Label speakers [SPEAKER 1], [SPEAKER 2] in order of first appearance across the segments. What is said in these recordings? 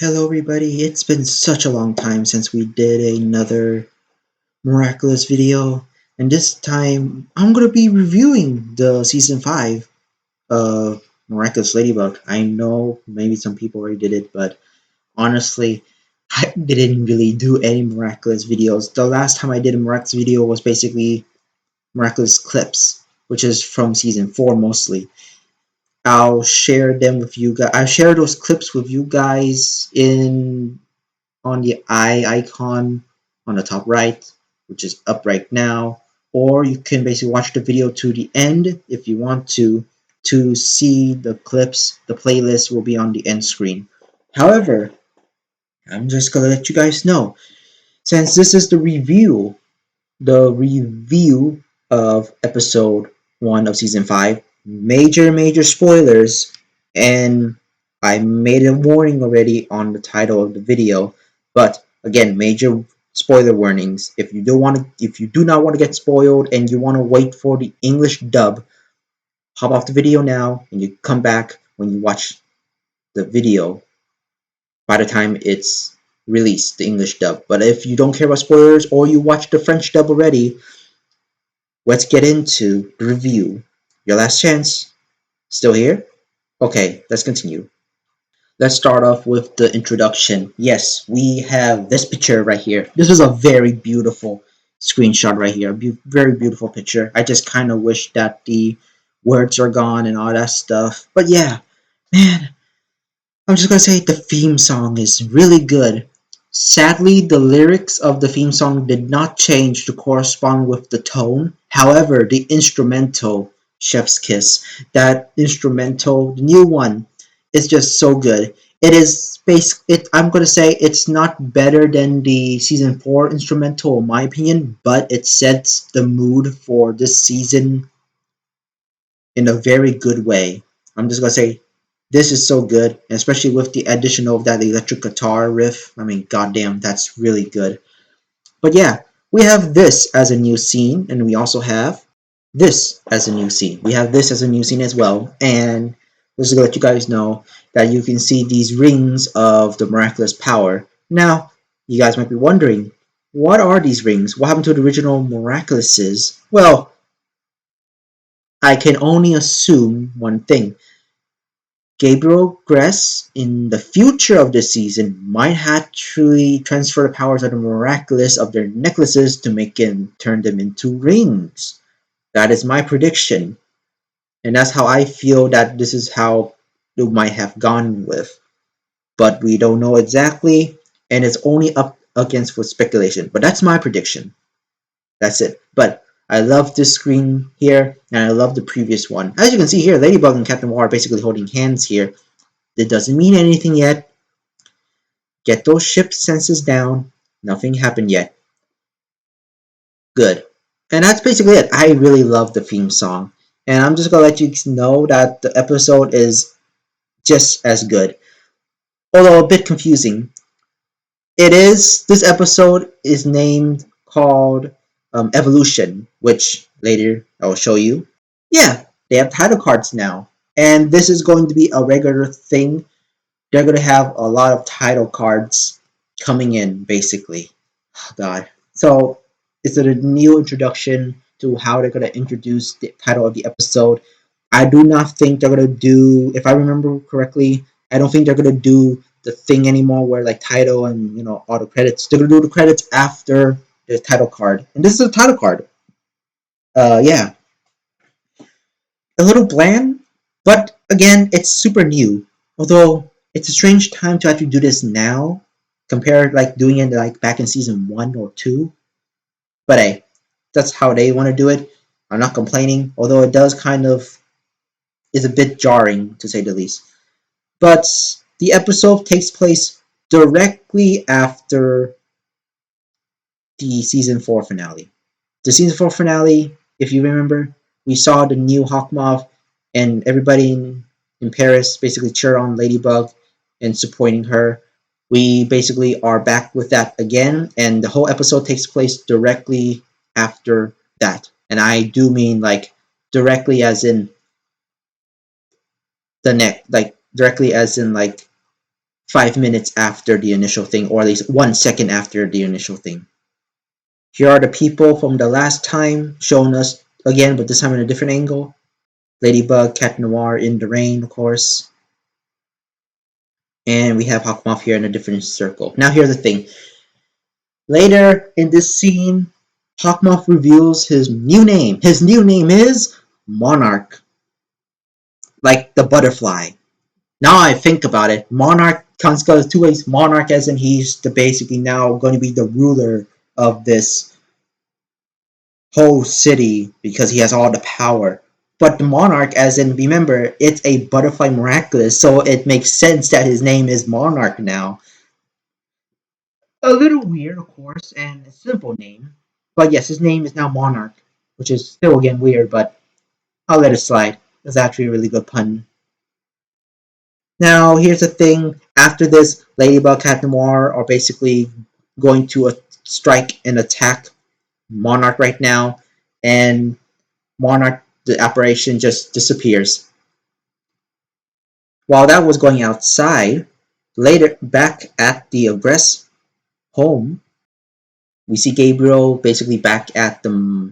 [SPEAKER 1] Hello everybody, it's been such a long time since we did another Miraculous video, and this time I'm going to be reviewing the Season 5 of Miraculous Ladybug. I know maybe some people already did it, but honestly, I didn't really do any Miraculous videos. The last time I did a Miraculous video was basically Miraculous Clips, which is from Season 4 mostly. I'll share them with you guys. I'll share those clips with you guys in on the eye icon on the top right, which is up right now, or you can basically watch the video to the end if you want to see the clips. The playlist will be on the end screen. However, I'm just gonna let you guys know, since this is the review of episode 1 of season 5, major spoilers, and I made a warning already on the title of the video, but again, major spoiler warnings. If you do not want to get spoiled and you want to wait for the English dub, hop off the video now and you come back when you watch the video by the time it's released, the English dub. But if you don't care about spoilers or you watched the French dub already, let's get into the review. Your last chance. Still here? Okay, let's continue. Let's start off with the introduction. Yes, we have this picture right here. This is a very beautiful screenshot right here. Very beautiful picture. I just kind of wish that the words are gone and all that stuff. But yeah, man, I'm just gonna say the theme song is really good. Sadly, the lyrics of the theme song did not change to correspond with the tone. However, the instrumental, Chef's Kiss, that instrumental, the new one, is just so good. It is I'm gonna say it's not better than the season 4 instrumental in my opinion, but it sets the mood for this season in a very good way. I'm just gonna say this is so good, especially with the addition of that electric guitar riff. I mean, goddamn, that's really good. But yeah, we have this as a new scene, and we also have this as a new scene. We have this as a new scene as well, and just to let you guys know that you can see these rings of the miraculous power. Now, you guys might be wondering, what are these rings? What happened to the original Miraculouses? Well, I can only assume one thing. Gabriel Gress, in the future of this season, might actually transfer the powers of the miraculous of their necklaces to turn them into rings. That is my prediction, and that's how I feel that this is how it might have gone with. But we don't know exactly, and it's only up against for speculation. But that's my prediction. That's it. But I love this screen here, and I love the previous one. As you can see here, Ladybug and Captain War are basically holding hands here. That doesn't mean anything yet. Get those ship senses down. Nothing happened yet. Good. And that's basically it. I really love the theme song. And I'm just gonna let you know that the episode is just as good. Although a bit confusing. This episode is named called Evolution, which later I will show you. Yeah, they have title cards now. And this is going to be a regular thing. They're going to have a lot of title cards coming in, basically. Oh, God. So, it's a new introduction to how they're going to introduce the title of the episode. I do not think they're going to do, if I remember correctly, I don't think they're going to do the thing anymore where like title and, all the credits. They're going to do the credits after the title card. And this is a title card. Yeah. A little bland, but again, it's super new. Although it's a strange time to actually do this now, compared like doing it like back in season 1 or 2. But hey, that's how they want to do it. I'm not complaining, although it does kind of is a bit jarring to say the least. But the episode takes place directly after the season 4 finale. The season 4 finale, if you remember, we saw the new Hawkmoth and everybody in Paris basically cheer on Ladybug and supporting her. We basically are back with that again, and the whole episode takes place directly after that. And I do mean like directly as in the neck, like directly as in like 5 minutes after the initial thing, or at least 1 second after the initial thing. Here are the people from the last time, shown us again, but this time in a different angle. Ladybug, Cat Noir in the rain, of course. And we have Hawkmoth here in a different circle. Now here's the thing. Later in this scene, Hawkmoth reveals his new name. His new name is Monarch. Like the butterfly. Now I think about it, Monarch comes two ways. Monarch as in he's basically now going to be the ruler of this whole city because he has all the power. But the Monarch as in, remember, it's a butterfly miraculous, so it makes sense that his name is Monarch now. A little weird, of course, and a simple name. But yes, his name is now Monarch, which is still again weird, but I'll let it slide. It's actually a really good pun. Now, here's the thing. After this, Ladybug, Cat Noir are basically going to strike and attack Monarch right now, and Monarch, the apparition, just disappears. While that was going outside, later back at the Agress home, we see Gabriel basically back at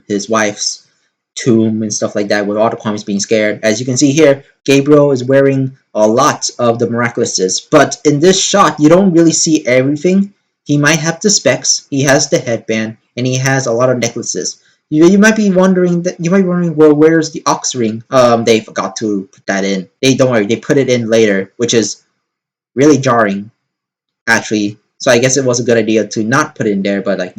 [SPEAKER 1] his wife's tomb and stuff like that, with all the comics being scared. As you can see here, Gabriel is wearing a lot of the Miraculouses, but in this shot, you don't really see everything. He might have the specs, he has the headband, and he has a lot of necklaces. You might be wondering well, where's the ox ring? They forgot to put that in. Don't worry, they put it in later, which is really jarring, actually. So I guess it was a good idea to not put it in there, but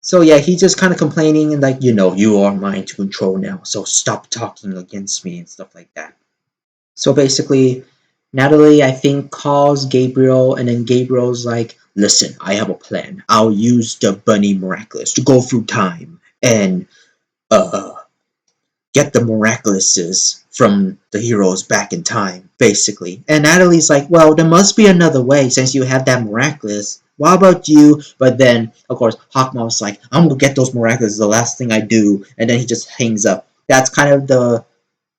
[SPEAKER 1] So yeah, he's just kind of complaining and you are mine to control now, so stop talking against me and stuff like that. So basically, Natalie, I think, calls Gabriel, and then Gabriel's like, listen, I have a plan. I'll use the Bunny Miraculous to go through time and uh get the Miraculouses from the heroes back in time, basically. And Natalie's like, well, there must be another way since you have that Miraculous. What about you? But then, of course, Hawkmoth's like, I'm gonna get those Miraculous, the last thing I do. And then he just hangs up. That's kind of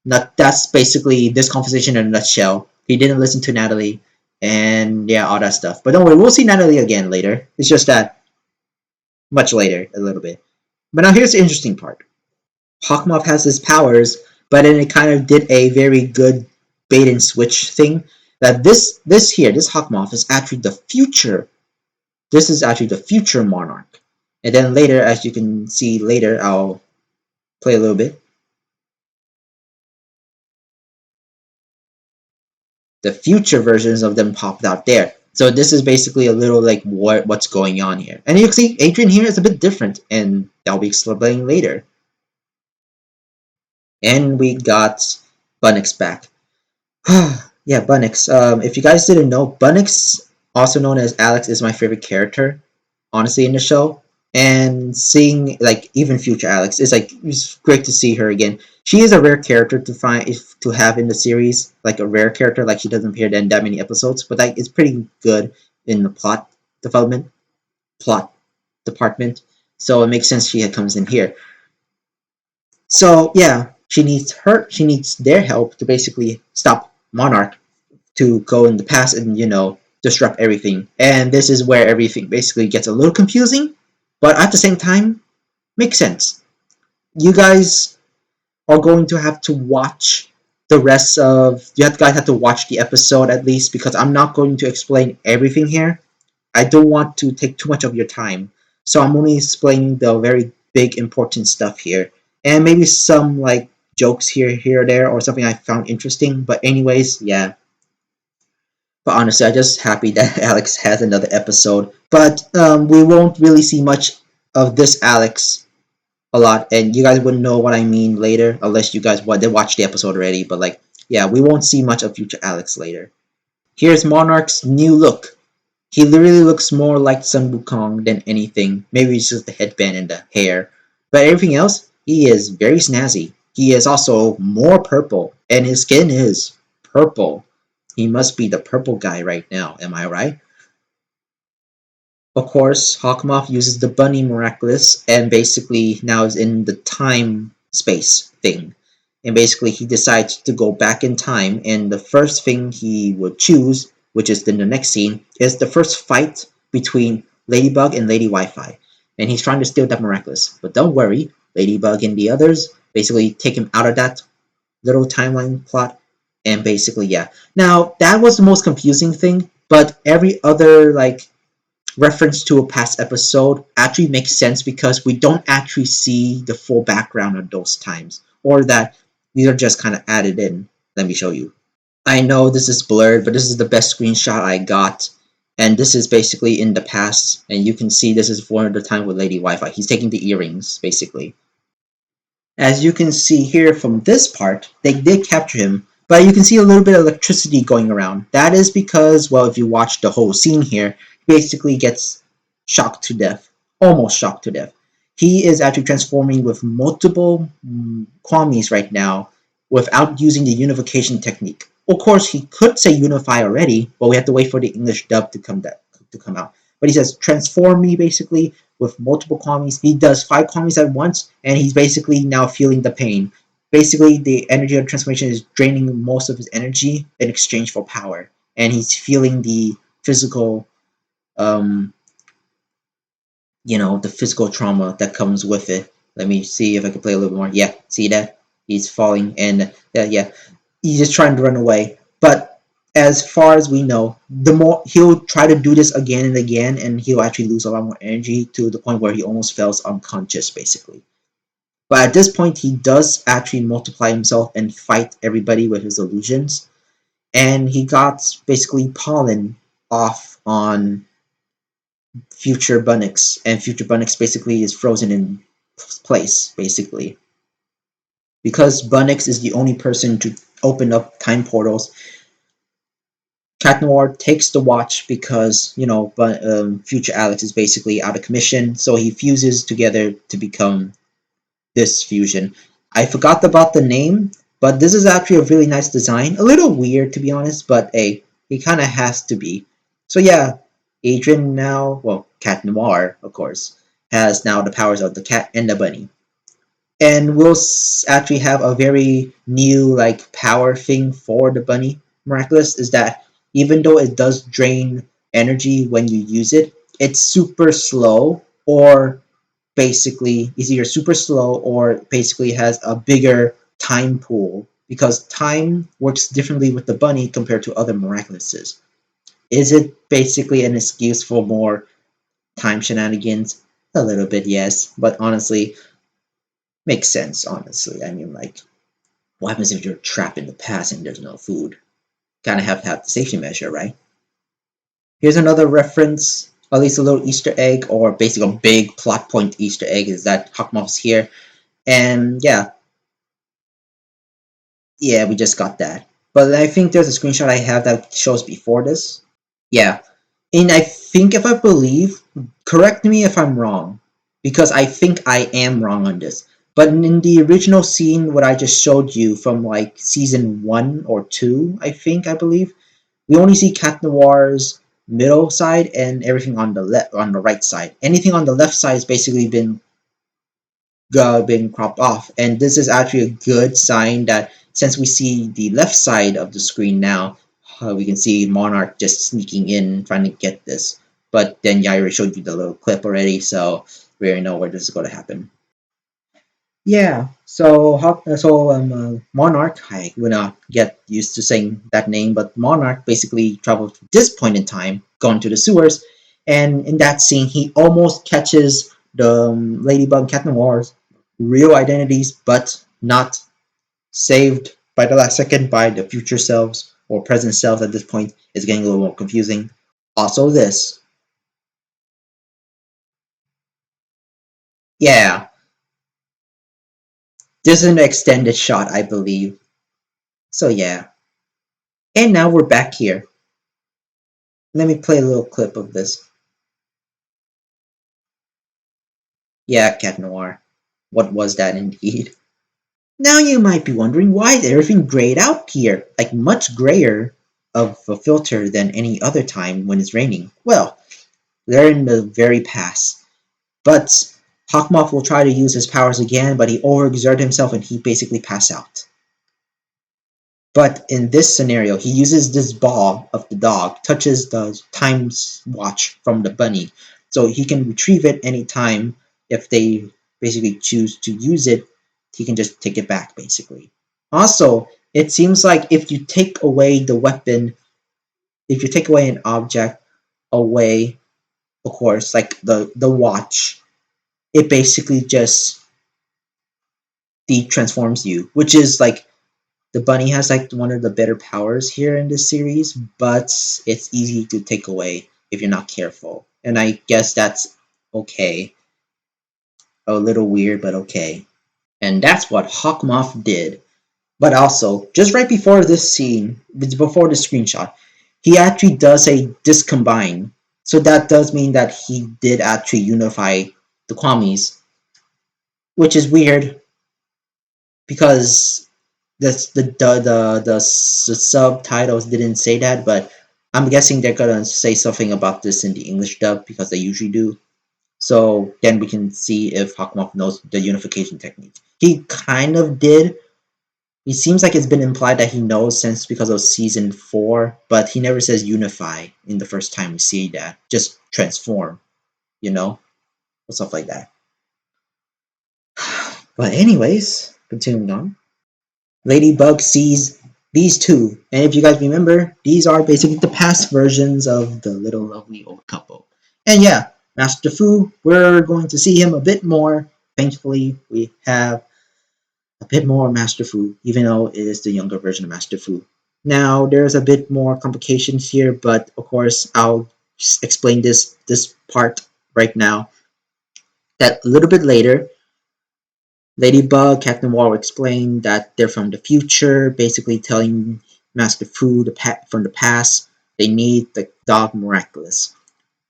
[SPEAKER 1] that's basically this conversation in a nutshell. He didn't listen to Natalie, and yeah, all that stuff. But don't worry, we'll see Natalie again later. It's just that much later, a little bit. But now here's the interesting part. Hawkmoth has his powers, but then it kind of did a very good bait and switch thing. That this Hawkmoth is actually the future. This is actually the future monarch. And then later, as you can see later, I'll play a little bit. The future versions of them popped out there. So this is basically a little like what's going on here. And you can see Adrian here is a bit different, and that'll be explained later. And we got Bunnix back. Yeah, Bunnix. If you guys didn't know, Bunnix, also known as Alex, is my favorite character, honestly, in the show. And seeing even future Alex is it's great to see her again. She is a rare character to have in the series, like a rare character. Like she doesn't appear in that many episodes, but it's pretty good in the plot department. So it makes sense she comes in here. So yeah, she needs their help to basically stop Monarch to go in the past and disrupt everything. And this is where everything basically gets a little confusing, but at the same time makes sense. You guys are going to have to watch the rest of guys have to watch the episode at least, because I'm not going to explain everything here. I don't want to take too much of your time, so I'm only explaining the very big important stuff here, and maybe some jokes here or there, or something I found interesting. But anyways, yeah. But honestly, I'm just happy that Alex has another episode. But we won't really see much of this Alex a lot, and you guys wouldn't know what I mean later unless you guys did watch the episode already. But yeah, we won't see much of future Alex later. Here's Monarch's new look. He literally looks more like Sun Wukong than anything. Maybe it's just the headband and the hair. But everything else, he is very snazzy. He is also more purple, and his skin is purple. He must be the purple guy right now, am I right? Of course, Hawkmoth uses the Bunny Miraculous and basically now is in the time space thing. and basically he decides to go back in time, and the first thing he would choose, which is in the next scene, is the first fight between Ladybug and Lady Wi-Fi, and he's trying to steal that Miraculous. But don't worry, Ladybug and the others basically take him out of that little timeline plot, and basically yeah. Now that was the most confusing thing, but every other like reference to a past episode actually makes sense because we don't actually see the full background of those times, or that these are just kind of added in. Let me show you. I know this is blurred, but this is the best screenshot I got. And this is basically in the past, and you can see this is one of the time with Lady Wi-Fi. He's taking the earrings, basically. As you can see here from this part, they did capture him, but you can see a little bit of electricity going around. That is because, well, if you watch the whole scene here, he basically gets shocked to death, almost shocked to death. He is actually transforming with multiple kwamis right now without using the unification technique. Of course, he could say unify already, but we have to wait for the English dub to come out. But he says transform me basically with multiple kwamis. He does 5 kwamis at once, and he's basically now feeling the pain. Basically, the energy of transformation is draining most of his energy in exchange for power, and he's feeling the physical, um, the physical trauma that comes with it. Let me see if I can play a little more. Yeah, see that? He's falling, and yeah, he's just trying to run away. But as far as we know, the more he'll try to do this again and again, and he'll actually lose a lot more energy to the point where he almost falls unconscious, basically. But at this point, he does actually multiply himself and fight everybody with his illusions, and he got basically pollen off on Future Bunnix, and Future Bunnix basically is frozen in place, basically. Because Bunnix is the only person to open up time portals, Cat Noir takes the watch because, Future Alex is basically out of commission, so he fuses together to become this fusion. I forgot about the name, but this is actually a really nice design. A little weird, to be honest, but hey, he kind of has to be. So yeah, Adrian now, well, Cat Noir, of course, has now the powers of the cat and the bunny. And we'll actually have a very new like power thing for the bunny Miraculous is that even though it does drain energy when you use it, it's super slow, or basically is either super slow or basically has a bigger time pool because time works differently with the bunny compared to other Miraculouses. Is it basically an excuse for more time shenanigans? A little bit, yes, but honestly, makes sense, honestly. I mean, like, what happens if you're trapped in the past and there's no food? Kind of have to have the safety measure, right? Here's another reference, at least a little Easter egg, or basically a big plot point Easter egg, is that Hawkmoth's here. And yeah, we just got that. But I think there's a screenshot I have that shows before this. Yeah. And I think if I believe, correct me if I'm wrong, because I think I am wrong on this. But in the original scene, what I just showed you from like season 1 or 2, I believe, we only see Cat Noir's middle side and everything on the right side. Anything on the left side has basically been cropped off, and this is actually a good sign that since we see the left side of the screen now, we can see Monarch just sneaking in trying to get this. But then yeah, I already showed you the little clip already, so we already know where this is going to happen. Yeah, so Monarch, I'm gonna get used to saying that name, but Monarch basically traveled to this point in time, gone to the sewers, and in that scene, he almost catches the Ladybug and Cat Noir's real identities, but not saved by the last second by the future selves or present selves at this point. Is getting a little more confusing. Also, this, yeah, this is an extended shot, I believe. So yeah, and now we're back here. Let me play a little clip of this. Yeah, Cat Noir. What was that indeed? Now you might be wondering why is everything grayed out here, like much grayer of a filter than any other time when it's raining. Well, they're in the very past. But Hawkmoth will try to use his powers again, but he overexerted himself and he basically passed out. But in this scenario, he uses this ball of the dog, touches the time watch from the bunny, so he can retrieve it anytime. If they basically choose to use it, he can just take it back, basically. Also, it seems like if you take away the weapon, if you take away an object away, of course, like the watch, it basically just de-transforms you, which is like the bunny has like one of the better powers here in this series, but it's easy to take away if you're not careful. And I guess that's okay. A little weird, but okay. And that's what Hawkmoth did. But also, just right before this scene, before the screenshot, he actually does a discombine. So that does mean that he did actually unify the Kwamis, which is weird because the subtitles didn't say that, but I'm guessing they're gonna say something about this in the English dub because they usually do. So then we can see if Hawkmoth knows the unification technique. He kind of did. It seems like it's been implied that he knows since because of season 4, but he never says unify in the first time we see that. Just transform, you know, or stuff like that. But anyways, continuing on. Ladybug sees these two, and if you guys remember, these are basically the past versions of the little lovely old couple. And yeah, Master Fu, we're going to see him a bit more. Thankfully, we have a bit more Master Fu, even though it is the younger version of Master Fu. Now, there's a bit more complications here, but of course, I'll explain this part right now. That a little bit later, Ladybug, Captain Wall explained that they're from the future, basically telling Master Fu from the past they need the dog Miraculous.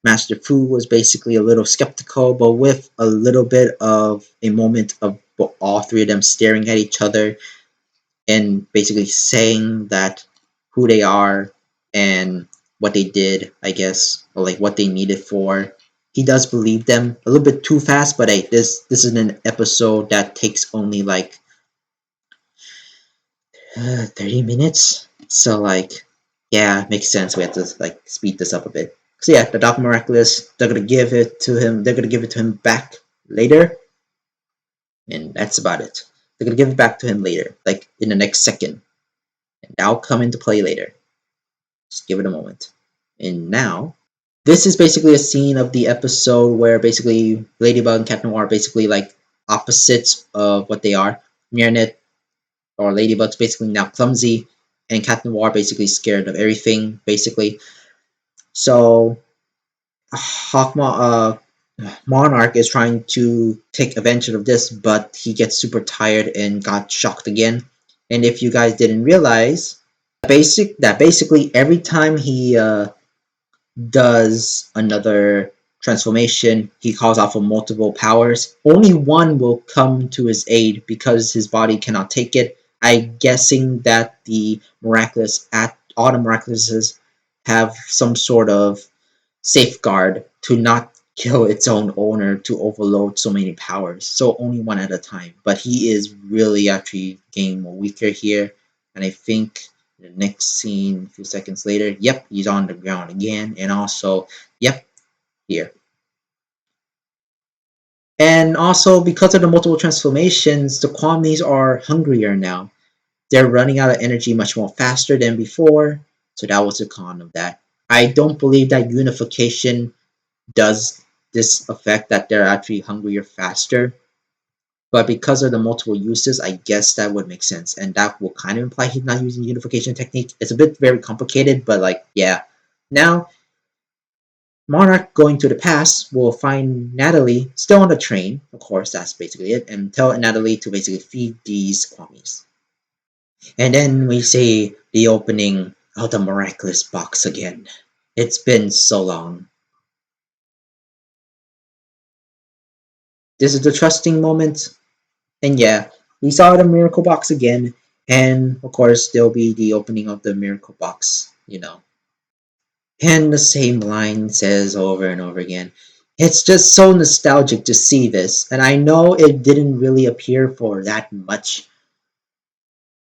[SPEAKER 1] Master Fu was basically a little skeptical, but with a little bit of a moment of all three of them staring at each other and basically saying that who they are and what they did, I guess, or like what they needed for. He does believe them a little bit too fast, but hey, this is an episode that takes only like 30 minutes. So like, yeah, makes sense. We have to like speed this up a bit. So yeah, the Doc Miraculous, they're gonna give it to him. They're gonna give it to him back later, and that's about it. They're gonna give it back to him later, like in the next second, and that'll come into play later. Just give it a moment. And now, this is basically a scene of the episode where basically Ladybug and Captain Noir are basically like opposites of what they are. Mirnet or Ladybug's basically now clumsy, and Captain Noir basically scared of everything, basically. So Monarch is trying to take advantage of this, but he gets super tired and got shocked again. And if you guys didn't realize, basically every time he does another transformation, he calls out for multiple powers. Only one will come to his aid because his body cannot take it. I'm guessing that all the miraculous have some sort of safeguard to not kill its own owner to overload so many powers. So only one at a time. But he is really actually getting more weaker here. And I think the next scene, a few seconds later, yep, he's on the ground again. And also, yep, here. And also, because of the multiple transformations, the Kwamis are hungrier now. They're running out of energy much more faster than before. So that was a con of that. I don't believe that unification does this affect that they're actually hungrier faster. But because of the multiple uses, I guess that would make sense. And that will kind of imply he's not using the unification technique. It's a bit very complicated, but like, yeah. Now, Monarch going to the past will find Natalie still on the train. Of course, that's basically it. And tell Natalie to basically feed these Kwamis. And then we see the opening of the miraculous box again. It's been so long. This is the trusting moment. And yeah, we saw the miracle box again. And of course, there'll be the opening of the miracle box. And the same line says over and over again. It's just so nostalgic to see this. And I know it didn't really appear for that much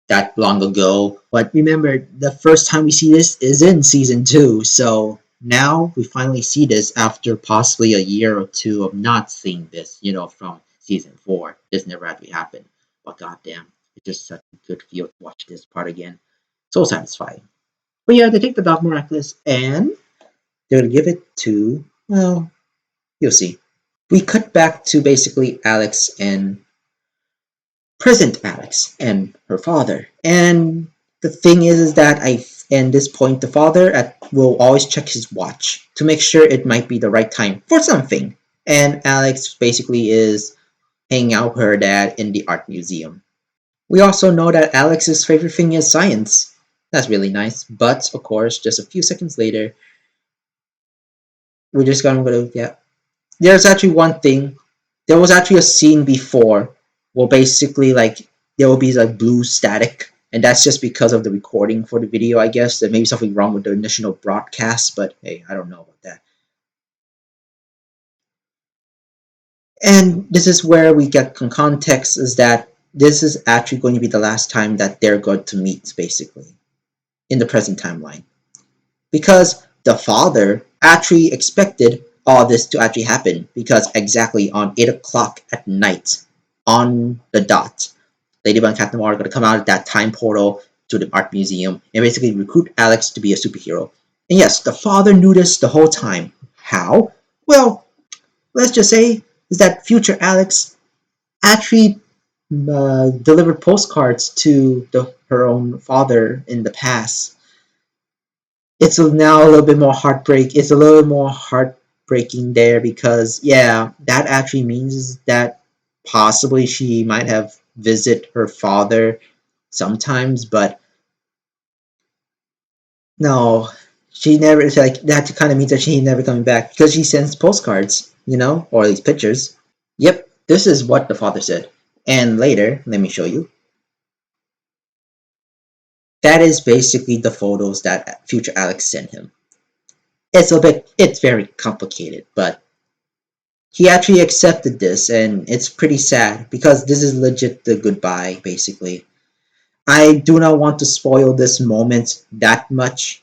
[SPEAKER 1] that long ago. But remember, the first time we see this is in season 2, so now we finally see this after possibly a year or two of not seeing this, from season 4. This never actually happened. But goddamn, it's just such a good feel to watch this part again. So satisfying. But yeah, they take the Dog Miraculous and they're gonna give it to, well, you'll see. We cut back to basically Alex and present Alex and her father. And the thing is that at this point, the father will always check his watch to make sure it might be the right time for something. And Alex basically is hanging out with her dad in the art museum. We also know that Alex's favorite thing is science. That's really nice. But of course, just a few seconds later, we're just gonna go, yeah. There's actually one thing. There was actually a scene before where basically like there will be like blue static, and that's just because of the recording for the video, I guess. There may be something wrong with the initial broadcast, but hey, I don't know about that. And this is where we get context is that this is actually going to be the last time that they're going to meet, basically, in the present timeline. Because the father actually expected all this to actually happen, because exactly on 8 o'clock at night, on the dot, Ladybug and Captain Marvel are going to come out of that time portal to the art museum and basically recruit Alex to be a superhero. And yes, the father knew this the whole time. How? Well, let's just say is that future Alex actually delivered postcards to her own father in the past. It's now a little bit more heartbreak. It's a little more heartbreaking there because yeah, that actually means that possibly she might have visit her father sometimes, but no, she never. It's like that kind of means that she never coming back because she sends postcards, or these pictures. Yep, this is what the father said. And later, let me show you. That is basically the photos that future Alex sent him. It's very complicated, but he actually accepted this, and it's pretty sad because this is legit the goodbye, basically. I do not want to spoil this moment that much,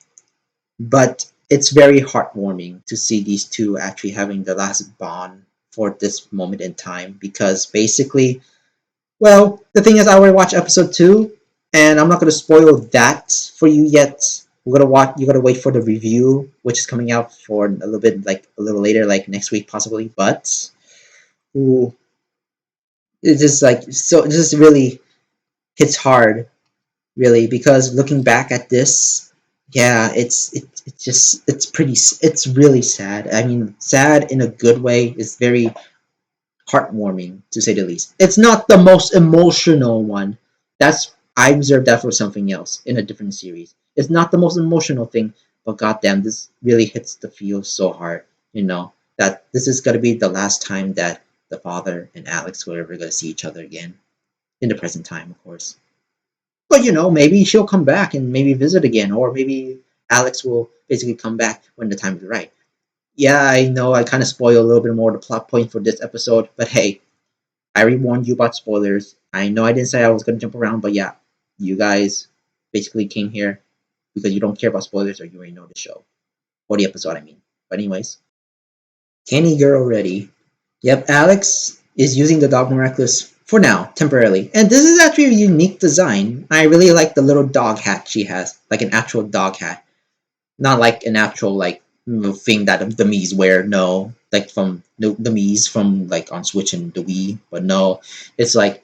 [SPEAKER 1] but it's very heartwarming to see these two actually having the last bond for this moment in time because basically, well, the thing is, I already watched episode 2, and I'm not going to spoil that for you yet. We're gonna watch. You gotta wait for the review, which is coming out for a little bit, like a little later, like next week possibly. But ooh, it's just like so. It just really hits hard, really, because looking back at this, yeah, it's just it's really sad. I mean, sad in a good way. It's very heartwarming to say the least. It's not the most emotional one. That's I reserve that for something else in a different series. It's not the most emotional thing, but goddamn, this really hits the feel so hard. That this is gonna be the last time that the father and Alex were ever gonna see each other again in the present time, of course. But maybe she'll come back and maybe visit again, or maybe Alex will basically come back when the time is right. Yeah, I know I kind of spoiled a little bit more the plot point for this episode, but hey, I already warned you about spoilers. I know I didn't say I was going to jump around, but yeah, you guys basically came here because you don't care about spoilers or you already know the show. Or the episode, I mean. But anyways, Kenny Girl ready. Yep, Alex is using the dog Miraculous for now, temporarily. And this is actually a unique design. I really like the little dog hat she has, like an actual dog hat. Not like an actual like thing that the Mii's wear. No, like from the Mii's from like on Switch and the Wii. But no, it's like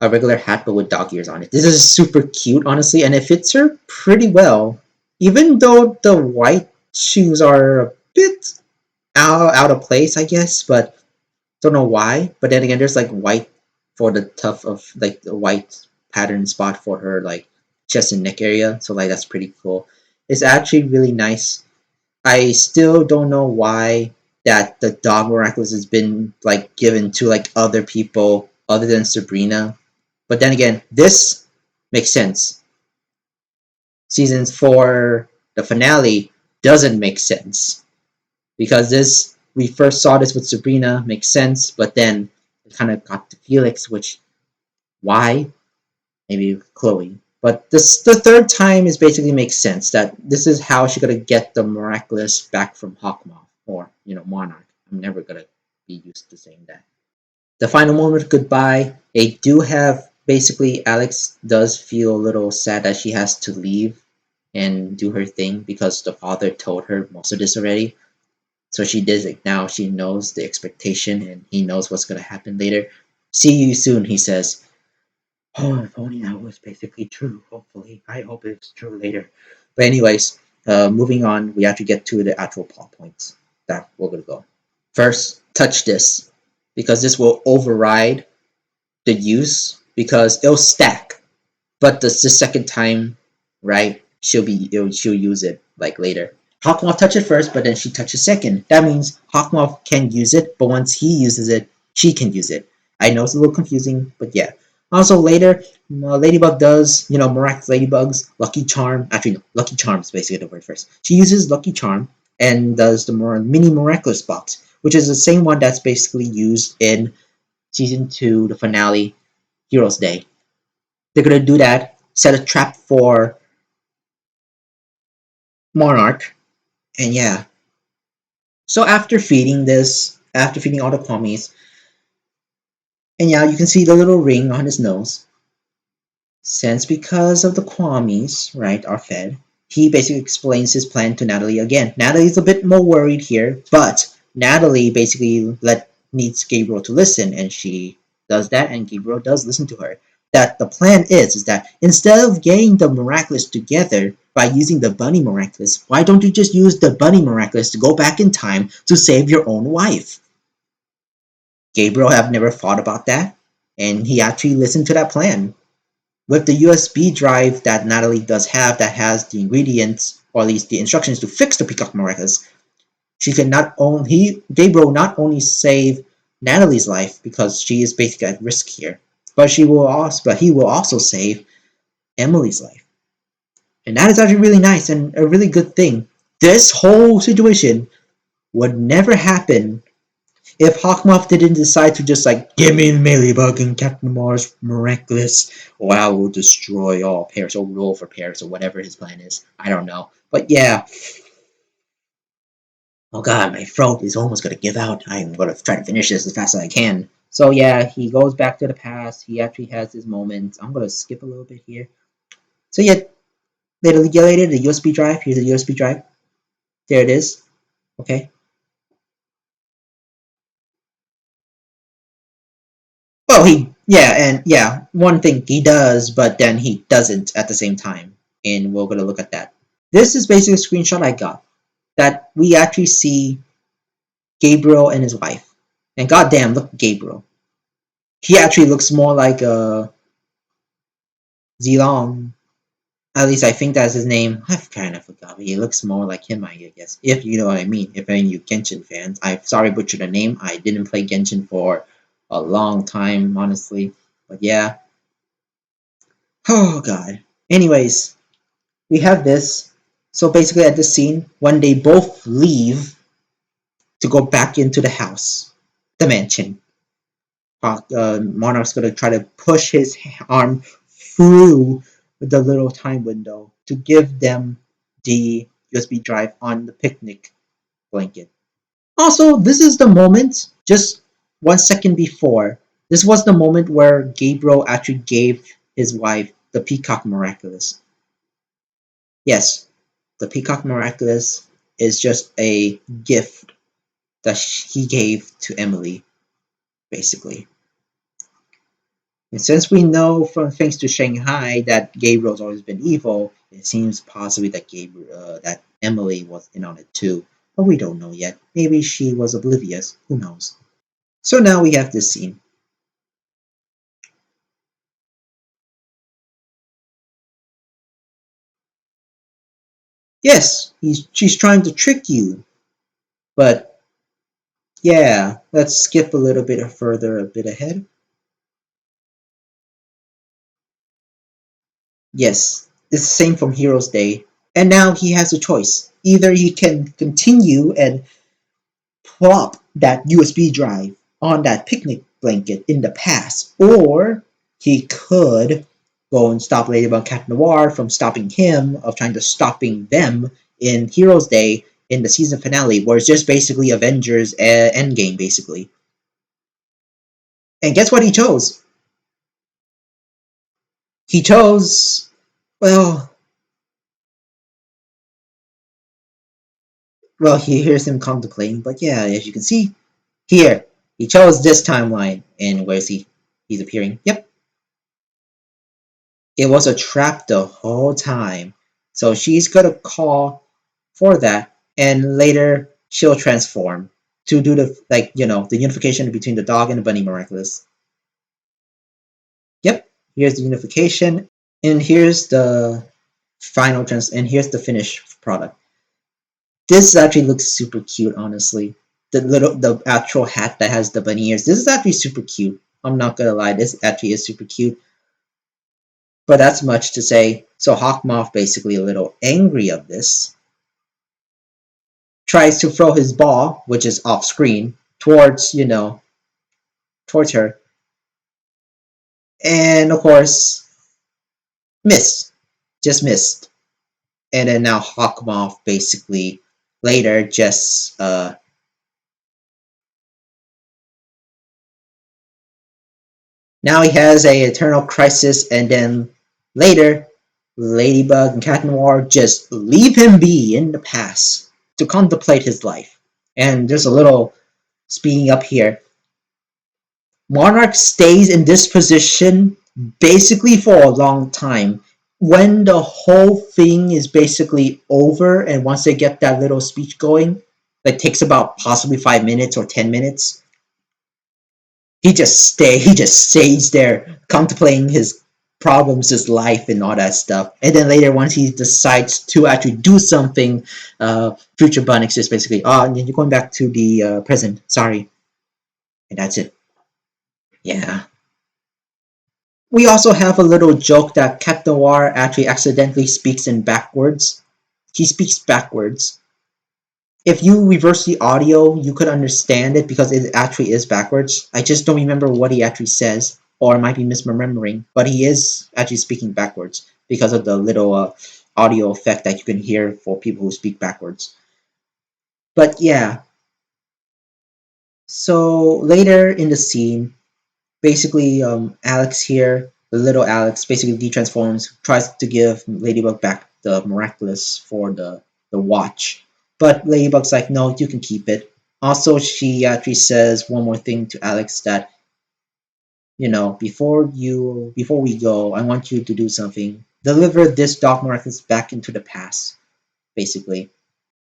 [SPEAKER 1] a regular hat but with dog ears on it. This is super cute, honestly, and it fits her pretty well. Even though the white shoes are a bit out of place, I guess, but don't know why. But then again, there's like white for the tuft of like the white pattern spot for her like chest and neck area. So like that's pretty cool. It's actually really nice. I still don't know why that the dog miraculous has been like given to like other people other than Sabrina. But then again, this makes sense. Season 4, the finale, doesn't make sense. Because this we first saw this with Sabrina, makes sense, but then it kind of got to Felix, which why? maybe Chloe. But the third time is basically makes sense that this is how she's gonna get the miraculous back from Hawkmoth or Monarch. I'm never gonna be used to saying that. The final moment of goodbye. They do have basically Alex does feel a little sad that she has to leave and do her thing because the father told her most of this already. So she does it now. She knows the expectation and he knows what's gonna happen later. See you soon, he says. Oh, if only that was basically true. Hopefully, I hope it's true later. But anyways, moving on, we have to get to the actual plot points that we're gonna go. First, touch this because this will override the use because it'll stack. But the second time, right? She'll use it like later. Hawkmoth touch it first, but then she touches second. That means Hawkmoth can use it, but once he uses it, she can use it. I know it's a little confusing, but yeah. Also later, Ladybug does, Miraculous Ladybug's Lucky Charm. Actually, no, Lucky Charm is basically the word first. She uses Lucky Charm and does the more mini Miraculous box, which is the same one that's basically used in season 2, the finale, Heroes Day. They're gonna do that, set a trap for Monarch, and yeah. So after feeding all the Kwamis, and yeah, you can see the little ring on his nose. Since because of the Kwamis, right, are fed, he basically explains his plan to Natalie again. Natalie's a bit more worried here, but Natalie basically needs Gabriel to listen, and she does that, and Gabriel does listen to her. That the plan is that instead of getting the Miraculous together by using the Bunny Miraculous, why don't you just use the Bunny Miraculous to go back in time to save your own wife? Gabriel have never thought about that, and he actually listened to that plan. With the USB drive that Natalie does have that has the ingredients, or at least the instructions to fix the Peacock Miraculous, she can not only Gabriel not only save Natalie's life because she is basically at risk here, but he will also save Emily's life. And that is actually really nice and a really good thing. This whole situation would never happen if Hawkmoth didn't decide to just like give me Ladybug and Captain Mars Miraculous, or I will destroy all Paris or rule for Paris or whatever his plan is. I don't know. But yeah. Oh god, my throat is almost gonna give out. I'm gonna try to finish this as fast as I can. So yeah, he goes back to the past. He actually has his moments. I'm gonna skip a little bit here. So yeah, later the USB drive. Here's the USB drive. There it is. Okay. Well, one thing he does, but then he doesn't at the same time, and we're gonna look at that. This is basically a screenshot I got that we actually see Gabriel and his wife, and goddamn, look at Gabriel. He actually looks more like Zilong. At least I think that's his name. I've kind of forgot, but he looks more like him, I guess. If you know what I mean. If any of you Genshin fans, I'm sorry I butchered the name. I didn't play Genshin for a long time, honestly. But yeah. Oh god. Anyways, we have this. So basically, at this scene, when they both leave to go back into the house, the mansion, Monarch's gonna try to push his arm through the little time window to give them the USB drive on the picnic blanket. Also, this is the moment, just 1 second before, this was the moment where Gabriel actually gave his wife the Peacock Miraculous. Yes, the Peacock Miraculous is just a gift that he gave to Emily, basically. And since we know from thanks to Shanghai that Gabriel's always been evil, it seems possibly that that Emily was in on it too. But we don't know yet. Maybe she was oblivious. Who knows? So now we have this scene. Yes, she's trying to trick you. But yeah, let's skip a little bit further, a bit ahead. Yes, it's the same from Heroes Day. And now he has a choice. Either he can continue and plop that USB drive on that picnic blanket in the past, or he could go and stop Ladybug Cat Noir from stopping him, of trying to stopping them in Heroes Day in the season finale, where it's just basically Avengers Endgame, basically. And guess what he chose? He chose, well, he hears him contemplating, but yeah, as you can see here, he chose this timeline. And where is he? He's appearing. Yep, it was a trap the whole time. So she's gonna call for that, and later she'll transform to do the the unification between the dog and the bunny miraculous. Yep, here's the unification, and here's the and here's the finished product. This actually looks super cute, honestly. The actual hat that has the bunny ears. This is actually super cute. I'm not gonna lie, this actually is super cute. But that's much to say. So Hawkmoth, basically a little angry of this, tries to throw his ball, which is off screen, towards towards her, and of course missed, just missed. And then now Hawkmoth basically later just now he has a eternal crisis, and then later Ladybug and Cat Noir just leave him be in the past to contemplate his life. And there's a little speeding up here. Monarch stays in this position basically for a long time. When the whole thing is basically over, and once they get that little speech going, that takes about possibly 5 minutes or 10 minutes, he just stays there contemplating his problems, his life, and all that stuff. And then later, once he decides to actually do something, future Bunnix just basically, oh, you're going back to the present. Sorry, and that's it. Yeah. We also have a little joke that Cat Noir actually accidentally speaks in backwards. He speaks backwards. If you reverse the audio, you could understand it because it actually is backwards. I just don't remember what he actually says, or I might be misremembering, but he is actually speaking backwards because of the little audio effect that you can hear for people who speak backwards. But yeah, so later in the scene, basically Alex here, the little Alex, basically detransforms, tries to give Ladybug back the miraculous for the watch, but Ladybug's like, no, you can keep it. Also, she actually says one more thing to Alex that, before we go, I want you to do something. Deliver this dog miraculous back into the past, basically.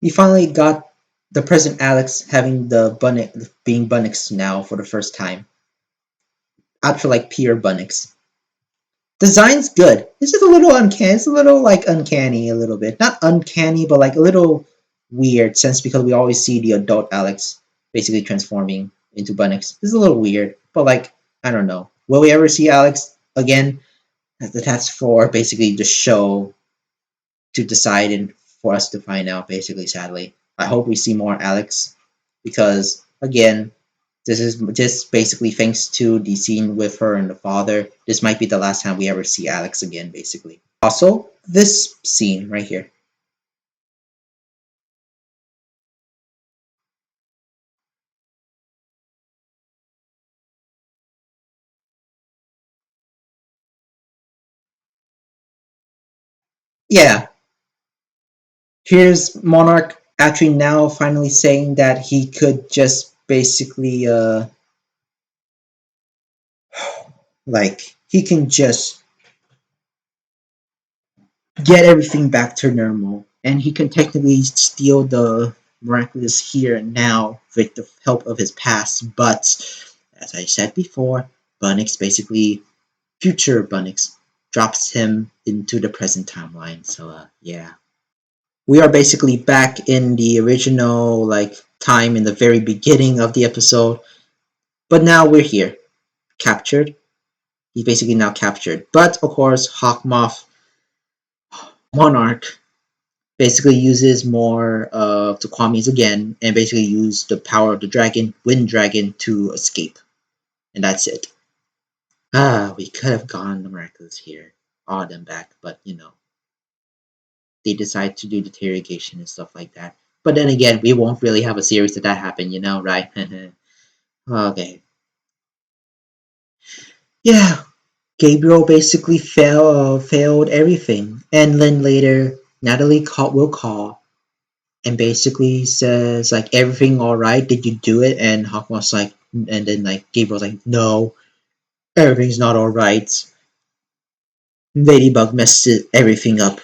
[SPEAKER 1] We finally got the present Alex having the Bunnix being Bunnix now for the first time. Actually, like pure Bunnix. Design's good. It's just a little uncanny. It's a little like uncanny a little bit. Not uncanny, but like a little weird since because we always see the adult Alex basically transforming into Bunnix. It's a little weird, but like I don't know. Will we ever see Alex again? That's for basically the show to decide and for us to find out. Basically, sadly, I hope we see more Alex because again, this is just basically thanks to the scene with her and the father. This might be the last time we ever see Alex again, basically. Also, this scene right here. Yeah, here's Monarch actually now finally saying that he could just basically, like, he can just get everything back to normal. And he can technically steal the miraculous here and now with the help of his past. But, as I said before, Bunnix basically future Bunnix drops him into the present timeline. So yeah. We are basically back in the original time in the very beginning of the episode. But now we're here. Captured. He's basically now captured. But of course Hawkmoth Monarch basically uses more of the Kwamis again and basically use the power of the dragon, Wind Dragon, to escape. And that's it. We could have gone the miraculous here. all of them back, but they decide to do deterioration and stuff like that. But then again, we won't really have a series that happen, right? Okay. Yeah, Gabriel basically failed everything, and then later will call and basically says like everything all right? Did you do it? And Hawkmoth's like, and then like Gabriel's like, no, everything's not all right. Ladybug messed everything up.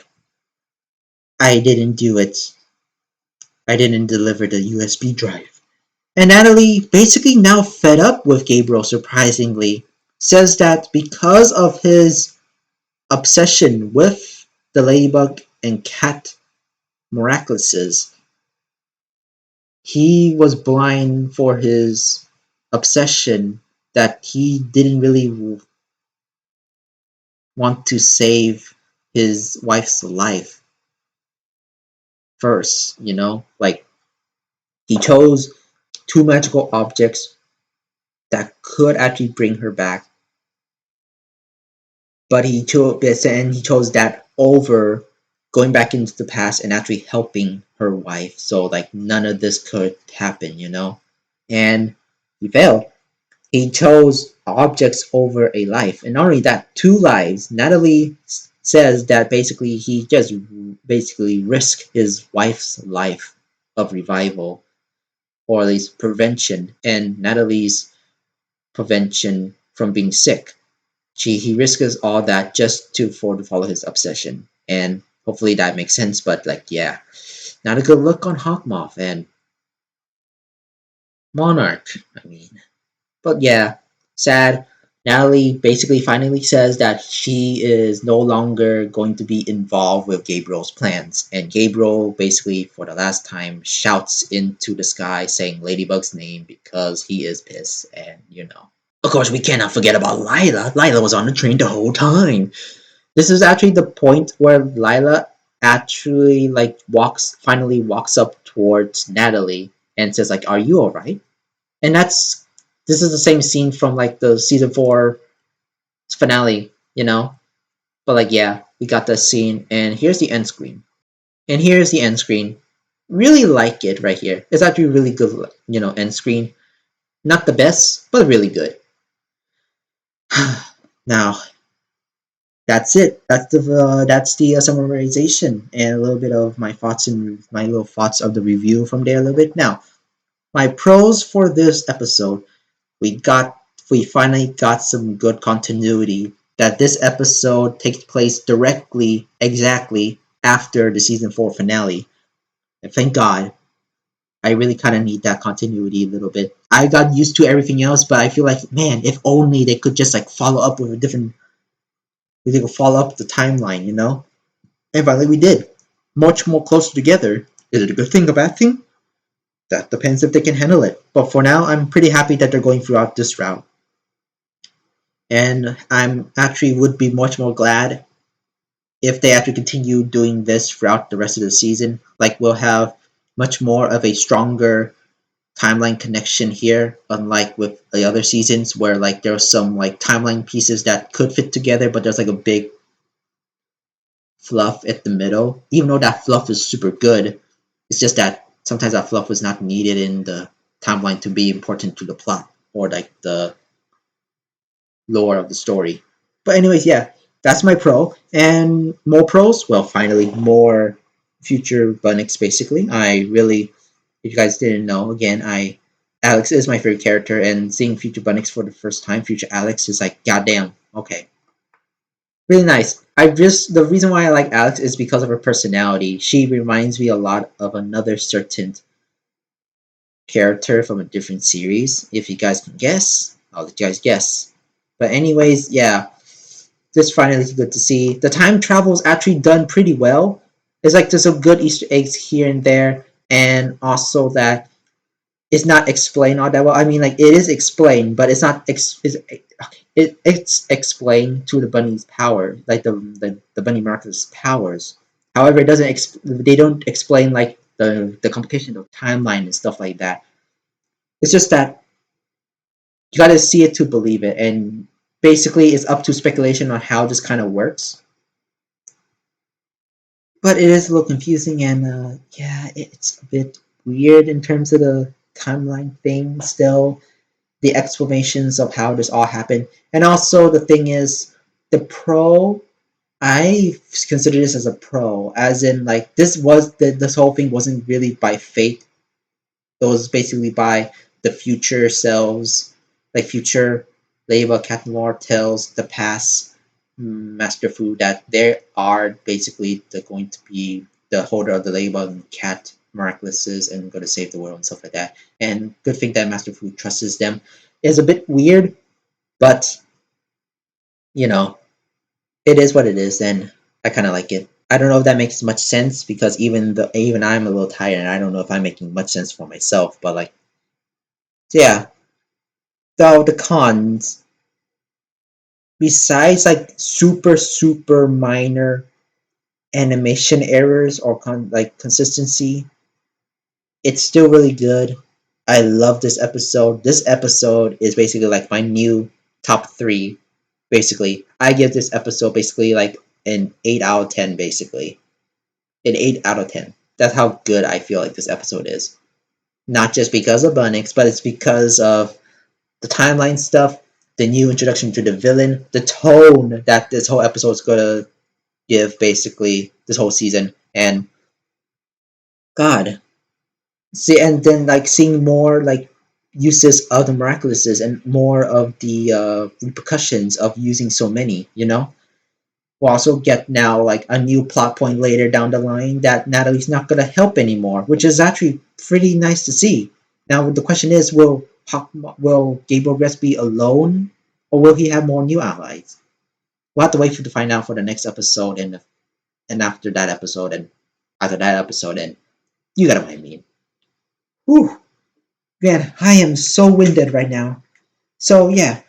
[SPEAKER 1] I didn't do it. I didn't deliver the USB drive. And Natalie, basically now fed up with Gabriel, surprisingly, says that because of his obsession with the Ladybug and Cat Miraculouses, he was blind for his obsession that he didn't really want to save his wife's life first, Like, he chose two magical objects that could actually bring her back, but he chose this and he chose that over going back into the past and actually helping her wife. So like none of this could happen. And he failed. He chose objects over a life, and not only that, two lives. Natalie says that basically he just basically risked his wife's life of revival, or at least prevention, and Natalie's prevention from being sick. He risks all that just to follow his obsession, and hopefully that makes sense. But like, yeah, not a good look on Hawkmoth and Monarch. I mean, but yeah, sad. Natalie basically finally says that she is no longer going to be involved with Gabriel's plans, and Gabriel basically, for the last time, shouts into the sky saying Ladybug's name because he is pissed, and Of course, we cannot forget about Lila. Lila was on the train the whole time. This is actually the point where Lila actually like finally walks up towards Natalie and says like, "Are you all right?" And this is the same scene from like the season 4 finale, But like, yeah, we got the scene, and here's the end screen. And here's the end screen. Really like it right here. It's actually really good, end screen. Not the best, but really good. Now, that's it. That's the summarization and a little bit of my thoughts and my little thoughts of the review from there a little bit. Now, my pros for this episode, we got we finally got some good continuity. That this episode takes place directly, exactly after the season 4 finale. And thank God, I really kind of need that continuity a little bit. I got used to everything else, but I feel like, man, if only they could just like follow up with a different, they could follow up the timeline. And finally, we did. Much more closer together. Is it a good thing, a bad thing? That depends if they can handle it. But for now, I'm pretty happy that they're going throughout this route. And I'm actually would be much more glad if they actually continue doing this throughout the rest of the season. Like, we'll have much more of a stronger timeline connection here, unlike with the other seasons where like there are some like timeline pieces that could fit together, but there's like a big fluff at the middle. Even though that fluff is super good, it's just that sometimes that fluff was not needed in the timeline to be important to the plot or like the lore of the story. But anyways, yeah, that's my pro. And more pros, well, finally more future Bunnix. Basically, I really, if you guys didn't know, again, Alex is my favorite character, and seeing future Bunnix for the first time, future Alex is like, goddamn, okay, really nice. The reason why I like Alex is because of her personality. She reminds me a lot of another certain character from a different series. If you guys can guess, I'll let you guys guess. But anyways, yeah, this finally is good to see. The time travel is actually done pretty well. There's like there's some good Easter eggs here and there, and also that it's not explained all that well. I mean, like it is explained, but it's not it's explained to the bunny's power, like the bunny Marcus powers. However, it doesn't they don't explain like the complication of timeline and stuff like that. It's just that you got to see it to believe it, and basically it's up to speculation on how this kind of works. but it is a little confusing, and yeah, it's a bit weird in terms of the timeline thing. Still, the explanations of how this all happened, and also the thing is, the pro. I consider this as a pro, as in like this whole thing wasn't really by fate. It was basically by the future selves, like future Ladybug Cat Noir tells the past Master Fu that they are basically going to be the holder of the Ladybug Cat Miraculouses and going to save the world and stuff like that. And good thing that Master Fu trusts them. It's a bit weird, but you know, it is what it is, and I kind of like it. I don't know if that makes much sense because even I'm a little tired, and I don't know if I'm making much sense for myself. But like, yeah. So the cons, besides like super minor animation errors or like consistency, it's still really good. I love this episode. This episode is basically like my new top three. Basically, I give this episode basically like an 8 out of 10. Basically, an 8 out of 10. That's how good I feel like this episode is. Not just because of Bunnix, but it's because of the timeline stuff, the new introduction to the villain, the tone that this whole episode is gonna give basically this whole season, and God, see, and then like seeing more like uses of the miraculouses and more of the repercussions of using so many, you know. We'll also get now like a new plot point later down the line that Natalie's not gonna help anymore, which is actually pretty nice to see. Now the question is, will Gabriel Rest be alone, or will he have more new allies? We'll have to wait to find out for the next episode, and after that episode, and after that episode, and you get what I mean. Whew, man, I am so winded right now. So yeah,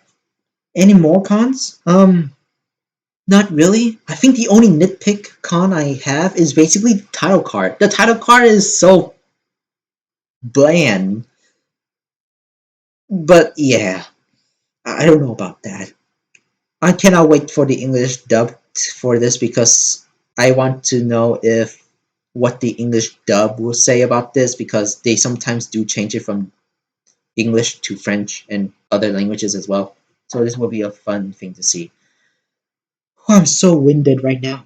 [SPEAKER 1] any more cons? Not really. I think the only nitpick con I have is basically the title card. The title card is so bland. But yeah, I don't know about that. I cannot wait for the English dub for this because I want to know if what the English dub will say about this because they sometimes do change it from English to French and other languages as well. So this will be a fun thing to see. Oh, I'm so winded right now.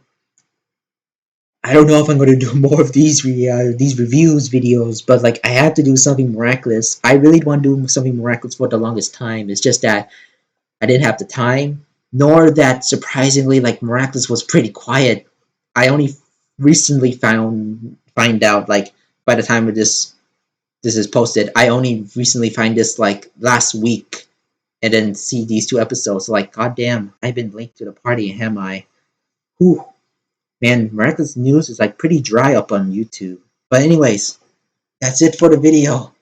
[SPEAKER 1] I don't know if I'm going to do more of these reviews videos, but like I had to do something miraculous. I really want to do something miraculous for the longest time. It's just that I didn't have the time, nor that surprisingly like miraculous was pretty quiet. I only recently find out like by the time of this is posted, I only recently find this like last week and then see these two episodes. Like goddamn, I've been late to the party, am I? Whew. Man, Miraculous News is like pretty dry up on YouTube. But anyways, that's it for the video.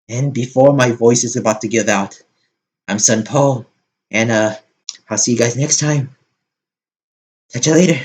[SPEAKER 1] And before my voice is about to give out, I'm Sun Paul, and I'll see you guys next time. Catch you later.